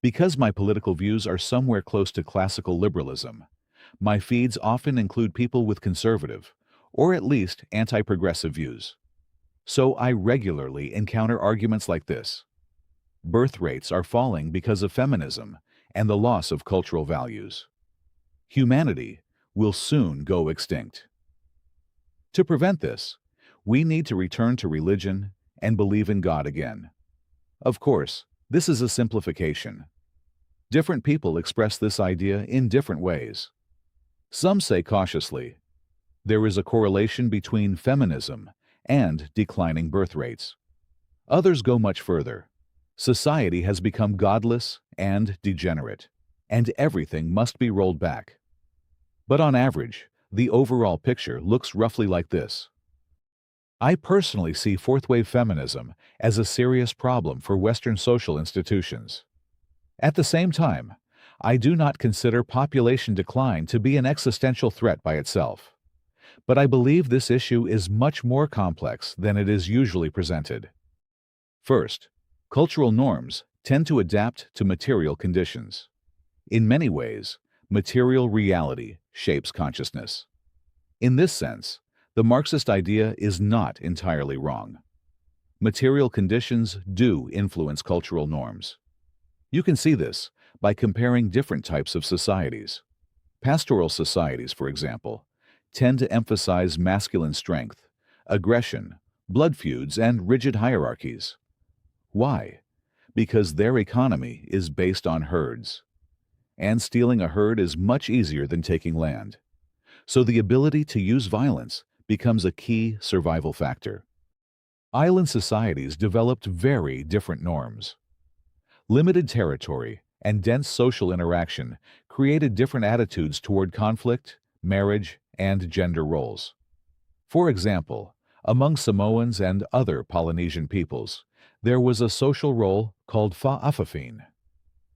Because my political views are somewhere close to classical liberalism, my feeds often include people with conservative, or at least anti-progressive views. So I regularly encounter arguments like this. Birth rates are falling because of feminism and the loss of cultural values. Humanity will soon go extinct. To prevent this, we need to return to religion and believe in God again. Of course, this is a simplification. Different people express this idea in different ways. Some say cautiously, there is a correlation between feminism and declining birth rates. Others go much further. Society has become godless and degenerate, and everything must be rolled back. But on average, the overall picture looks roughly like this. I personally see fourth-wave feminism as a serious problem for Western social institutions. At the same time, I do not consider population decline to be an existential threat by itself. But I believe this issue is much more complex than it is usually presented. First, cultural norms tend to adapt to material conditions. In many ways, material reality shapes consciousness. In this sense, the Marxist idea is not entirely wrong. Material conditions do influence cultural norms. You can see this by comparing different types of societies. Pastoral societies, for example, tend to emphasize masculine strength, aggression, blood feuds, and rigid hierarchies. Why? Because their economy is based on herds. And stealing a herd is much easier than taking land. So the ability to use violence becomes a key survival factor. Island societies developed very different norms. Limited territory and dense social interaction created different attitudes toward conflict, marriage, and gender roles. For example, among Samoans and other Polynesian peoples, there was a social role called fa'afafine.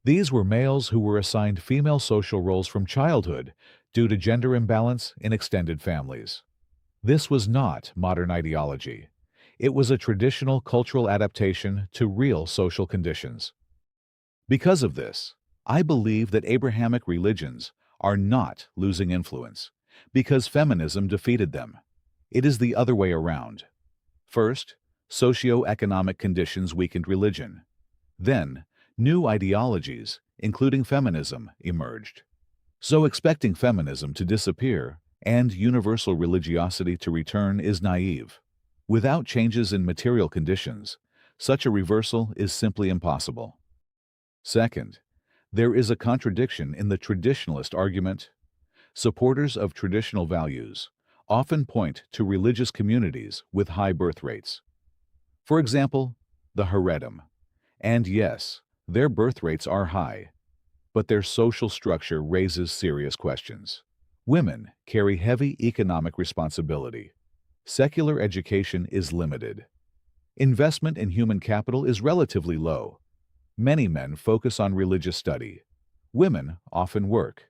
These were males who were assigned female social roles from childhood due to gender imbalance in extended families. This was not modern ideology. It was a traditional cultural adaptation to real social conditions. Because of this, I believe that Abrahamic religions are not losing influence because feminism defeated them. It is the other way around. First, socio-economic conditions weakened religion. Then, new ideologies, including feminism, emerged. So expecting feminism to disappear and universal religiosity to return is naive. Without changes in material conditions, such a reversal is simply impossible. Second, there is a contradiction in the traditionalist argument. Supporters of traditional values often point to religious communities with high birth rates. For example, the Haredim. And yes, their birth rates are high, but their social structure raises serious questions. Women carry heavy economic responsibility. Secular education is limited. Investment in human capital is relatively low. Many men focus on religious study. Women often work.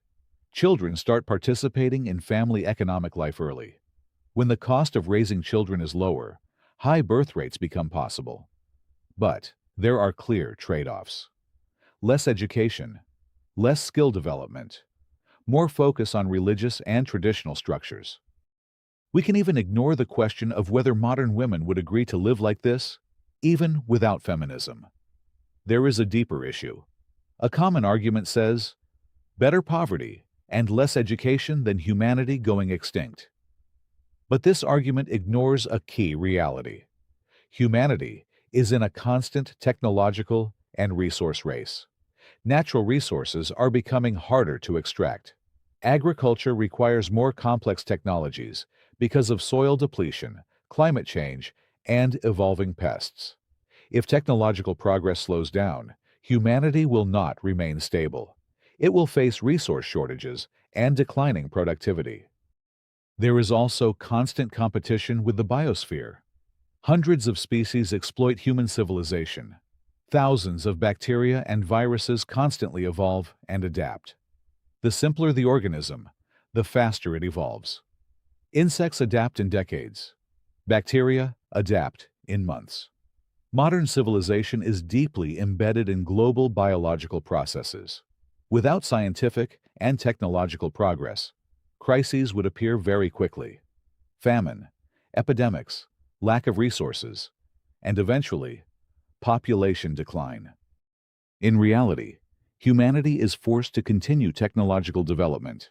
Children start participating in family economic life early. When the cost of raising children is lower, high birth rates become possible. But there are clear trade-offs. Less education, less skill development, more focus on religious and traditional structures. We can even ignore the question of whether modern women would agree to live like this, even without feminism. There is a deeper issue. A common argument says, better poverty and less education than humanity going extinct. But this argument ignores a key reality. Humanity is in a constant technological and resource race. Natural resources are becoming harder to extract. Agriculture requires more complex technologies because of soil depletion, climate change, and evolving pests. If technological progress slows down, humanity will not remain stable. It will face resource shortages and declining productivity. There is also constant competition with the biosphere. Hundreds of species exploit human civilization. Thousands of bacteria and viruses constantly evolve and adapt. The simpler the organism, the faster it evolves. Insects adapt in decades. Bacteria adapt in months. Modern civilization is deeply embedded in global biological processes. Without scientific and technological progress, crises would appear very quickly. Famine, epidemics, lack of resources, and eventually, population decline. In reality, humanity is forced to continue technological development.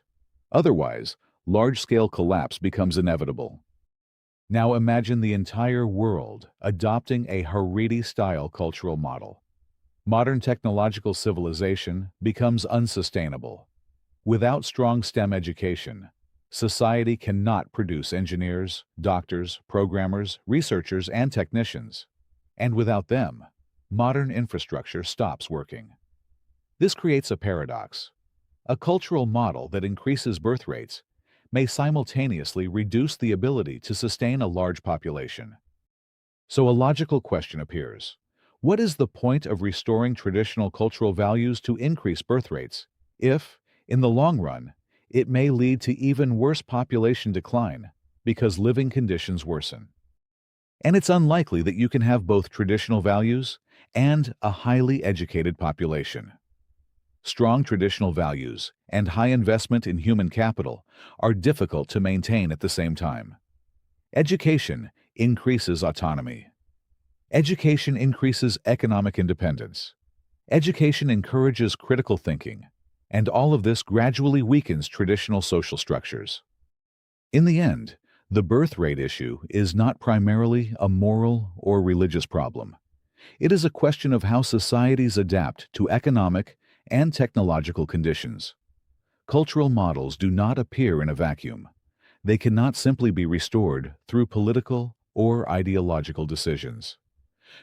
Otherwise, large-scale collapse becomes inevitable. Now imagine the entire world adopting a Haredi-style cultural model. Modern technological civilization becomes unsustainable. Without strong STEM education, society cannot produce engineers, doctors, programmers, researchers, and technicians. And without them, modern infrastructure stops working. This creates a paradox. A cultural model that increases birth rates may simultaneously reduce the ability to sustain a large population. So a logical question appears. What is the point of restoring traditional cultural values to increase birth rates if, in the long run, it may lead to even worse population decline because living conditions worsen? And it's unlikely that you can have both traditional values and a highly educated population. Strong traditional values and high investment in human capital are difficult to maintain at the same time. Education increases autonomy. Education increases economic independence. Education encourages critical thinking, and all of this gradually weakens traditional social structures. In the end, the birth rate issue is not primarily a moral or religious problem. It is a question of how societies adapt to economic and technological conditions. Cultural models do not appear in a vacuum. They cannot simply be restored through political or ideological decisions.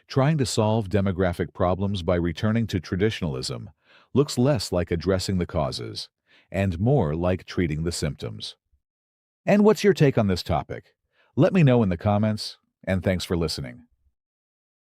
Trying to solve demographic problems by returning to traditionalism looks less like addressing the causes and more like treating the symptoms. And what's your take on this topic? Let me know in the comments, and thanks for listening.